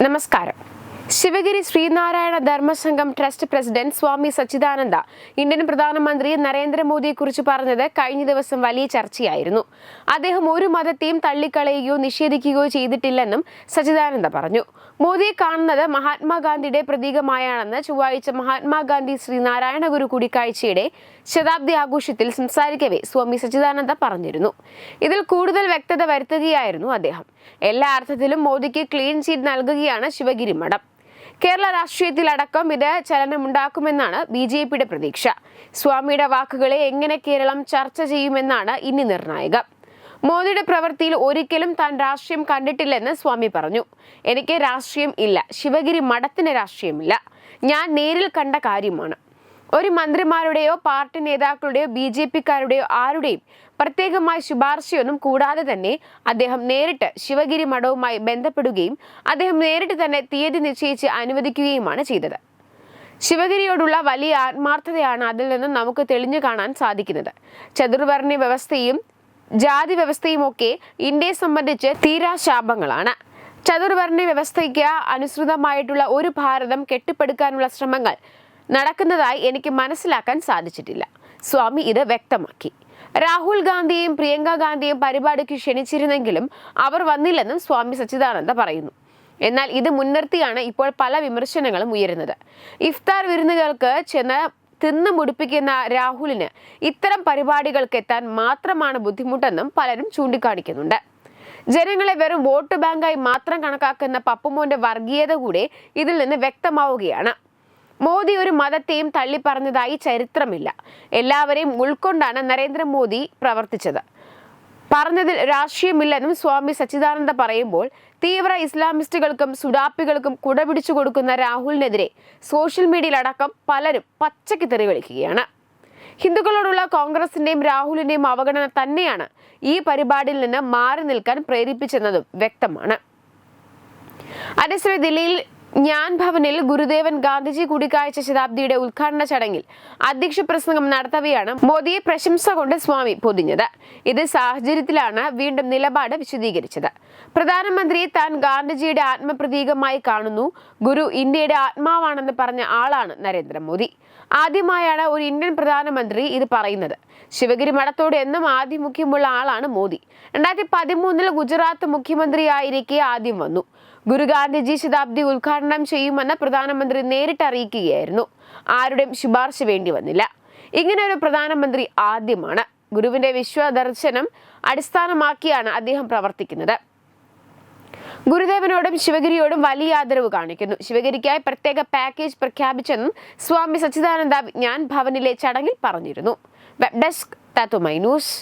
നമസ്കാരം. Sivagiri Sreenarayana Dharmasangham trust president സ്വാമി സച്ചിദാനന്ദ Indian പ്രധാനമന്ത്രി നരേന്ദ്രമോദിയെക്കുറിച്ച് പറഞ്ഞത് കഴിഞ്ഞ ദിവസം വലിയ ചർച്ചയായിരുന്നു. അദ്ദേഹം ഒരു മതത്തെയും തള്ളിക്കളയുകയോ നിഷേധിക്കുകയോ ചെയ്തിട്ടില്ലെന്നും സച്ചിദാനന്ദ പറഞ്ഞു. മോദിയെ കാണുന്നത് മഹാത്മാഗാന്ധിയുടെ പ്രതീകമായാണെന്ന് ചൊവ്വാഴ്ച മഹാത്മാഗാന്ധി ശ്രീനാരായണ ഗുരു കൂടിക്കാഴ്ചയുടെ ശതാബ്ദി ആഘോഷത്തിൽ സംസാരിക്കവേ സ്വാമി സച്ചിദാനന്ദ പറഞ്ഞിരുന്നു. ഇതിൽ കൂടുതൽ വ്യക്തത വരുത്തുകയായിരുന്നു അദ്ദേഹം. എല്ലാ അർത്ഥത്തിലും മോദിക്ക് ക്ലീൻ ചീറ്റ് നൽകുകയാണ് ശിവഗിരി മഠം. കേരള രാഷ്ട്രീയത്തിലടക്കം ഇത് ചലനമുണ്ടാക്കുമെന്നാണ് BJPയുടെ പ്രതീക്ഷ. സ്വാമിയുടെ വാക്കുകളെ എങ്ങനെ കേരളം ചർച്ച ചെയ്യുമെന്നാണ് ഇനി നിർണായകം. മോദിയുടെ പ്രവൃത്തിയിൽ ഒരിക്കലും താൻ രാഷ്ട്രീയം കണ്ടിട്ടില്ലെന്ന് സ്വാമി പറഞ്ഞു. എനിക്ക് രാഷ്ട്രീയം ഇല്ല, ശിവഗിരി മഠത്തിന് രാഷ്ട്രീയമില്ല, ഞാൻ നേരിൽ കണ്ട കാര്യമാണ്. ഒരു മന്ത്രിമാരുടെയോ പാർട്ടി നേതാക്കളുടെയോ BJPക്കാരുടെയോ ആരുടെയും പ്രത്യേകമായ ശുപാർശയൊന്നും കൂടാതെ തന്നെ അദ്ദേഹം നേരിട്ട് ശിവഗിരി മഠവുമായി ബന്ധപ്പെടുകയും അദ്ദേഹം നേരിട്ട് തന്നെ തീയതി നിശ്ചയിച്ച് അനുവദിക്കുകയുമാണ് ചെയ്തത്. ശിവഗിരിയോടുള്ള വലിയ ആത്മാർത്ഥതയാണ് അതിൽ നിന്നും നമുക്ക് തെളിഞ്ഞു കാണാൻ സാധിക്കുന്നത്. ചതുർവർണ്ണ വ്യവസ്ഥയും ജാതി വ്യവസ്ഥയും ഒക്കെ ഇന്ത്യയെ സംബന്ധിച്ച് തീരാശാപങ്ങളാണ്. ചതുർവർണ്ണ വ്യവസ്ഥയ്ക്ക് അനുസൃതമായിട്ടുള്ള ഒരു ഭാരതം കെട്ടിപ്പടുക്കാനുള്ള ശ്രമങ്ങൾ നടക്കുന്നതായി എനിക്ക് മനസ്സിലാക്കാൻ സാധിച്ചിട്ടില്ല. സ്വാമി ഇത് വ്യക്തമാക്കി. രാഹുൽ ഗാന്ധിയെയും പ്രിയങ്ക ഗാന്ധിയെയും പരിപാടിക്ക് ക്ഷണിച്ചിരുന്നെങ്കിലും അവർ വന്നില്ലെന്നും സ്വാമി സച്ചിദാനന്ദ പറയുന്നു. എന്നാൽ ഇത് മുൻനിർത്തിയാണ് ഇപ്പോൾ പല വിമർശനങ്ങളും ഉയരുന്നത്. ഇഫ്താർ വിരുന്നുകൾക്ക് ചെന്ന് തിന്നു മുടിപ്പിക്കുന്ന രാഹുലിന് ഇത്തരം പരിപാടികൾക്ക് എത്താൻ മാത്രമാണ് ബുദ്ധിമുട്ടെന്നും പലരും ചൂണ്ടിക്കാണിക്കുന്നുണ്ട്. ജനങ്ങളെ വെറും വോട്ട് ബാങ്കായി മാത്രം കണക്കാക്കുന്ന പപ്പുമോന്റെ വർഗീയത കൂടെ ഇതിൽ നിന്ന് വ്യക്തമാവുകയാണ്. മോദി ഒരു മതത്തെയും തള്ളിപ്പറഞ്ഞതായി ചരിത്രമില്ല. എല്ലാവരെയും ഉൾക്കൊണ്ടാണ് നരേന്ദ്രമോദി പ്രവർത്തിച്ചത്. പറഞ്ഞതിൽ രാഷ്ട്രീയമില്ലെന്നും സ്വാമി സച്ചിദാനന്ദ പറയുമ്പോൾ തീവ്ര ഇസ്ലാമിസ്റ്റുകൾക്കും സുഡാപ്പികൾക്കും കുടപിടിച്ചു കൊടുക്കുന്ന രാഹുലിനെതിരെ സോഷ്യൽ മീഡിയയിലടക്കം പലരും പച്ചയ്ക്ക് തെറി വിളിക്കുകയാണ്. ഹിന്ദുക്കളോടുള്ള കോൺഗ്രസിന്റെയും രാഹുലിന്റെയും അവഗണന തന്നെയാണ് ഈ പരിപാടിയിൽ നിന്ന് മാറി നിൽക്കാൻ പ്രേരിപ്പിച്ചെന്നതും വ്യക്തമാണ്. അതേസമയം ദില്ലിയിൽ ജ്ഞാൻ ഭവനിൽ ഗുരുദേവൻ ഗാന്ധിജി കൂടിക്കാഴ്ച ശതാബ്ദിയുടെ ഉദ്ഘാടന ചടങ്ങിൽ അധ്യക്ഷ പ്രസംഗം നടത്തവെയാണ് മോദിയെ പ്രശംസ കൊണ്ട് സ്വാമി പൊതിഞ്ഞത്. ഇത് സാഹചര്യത്തിലാണ് വീണ്ടും നിലപാട് വിശദീകരിച്ചത്. പ്രധാനമന്ത്രിയെ താൻ ഗാന്ധിജിയുടെ ആത്മപ്രതീകമായി കാണുന്നു. ഗുരു ഇന്ത്യയുടെ ആത്മാവാണെന്ന് പറഞ്ഞ ആളാണ് നരേന്ദ്രമോദി. ആദ്യമായാണ് ഒരു ഇന്ത്യൻ പ്രധാനമന്ത്രി ഇത് പറയുന്നത്. ശിവഗിരി മഠത്തോട് എന്നും ആഭിമുഖ്യമുള്ള ആളാണ് മോദി. 2013 ഗുജറാത്ത് മുഖ്യമന്ത്രിയായിരിക്കെ ആദ്യം വന്നു. ഗുരു ഗാന്ധിജി ശതാബ്ദി ഉദ്ഘാടനം ചെയ്യുമെന്ന് പ്രധാനമന്ത്രി നേരിട്ട് അറിയിക്കുകയായിരുന്നു. ആരുടെയും ശുപാർശ വേണ്ടി വന്നില്ല. ഇങ്ങനെ ഒരു പ്രധാനമന്ത്രി ആദ്യമാണ്. ഗുരുവിന്റെ വിശ്വദർശനം അടിസ്ഥാനമാക്കിയാണ് അദ്ദേഹം പ്രവർത്തിക്കുന്നത്. ഗുരുദേവനോടും ശിവഗിരിയോടും വലിയ ആദരവ് കാണിക്കുന്നു. ശിവഗിരിക്കായി പ്രത്യേക പാക്കേജ് പ്രഖ്യാപിച്ചെന്നും സ്വാമി സച്ചിദാനന്ദ ജ്ഞാൻ ഭവനിലെ ചടങ്ങിൽ പറഞ്ഞിരുന്നു. വെബ് ഡെസ്ക് തത്വമൈ ന്യൂസ്.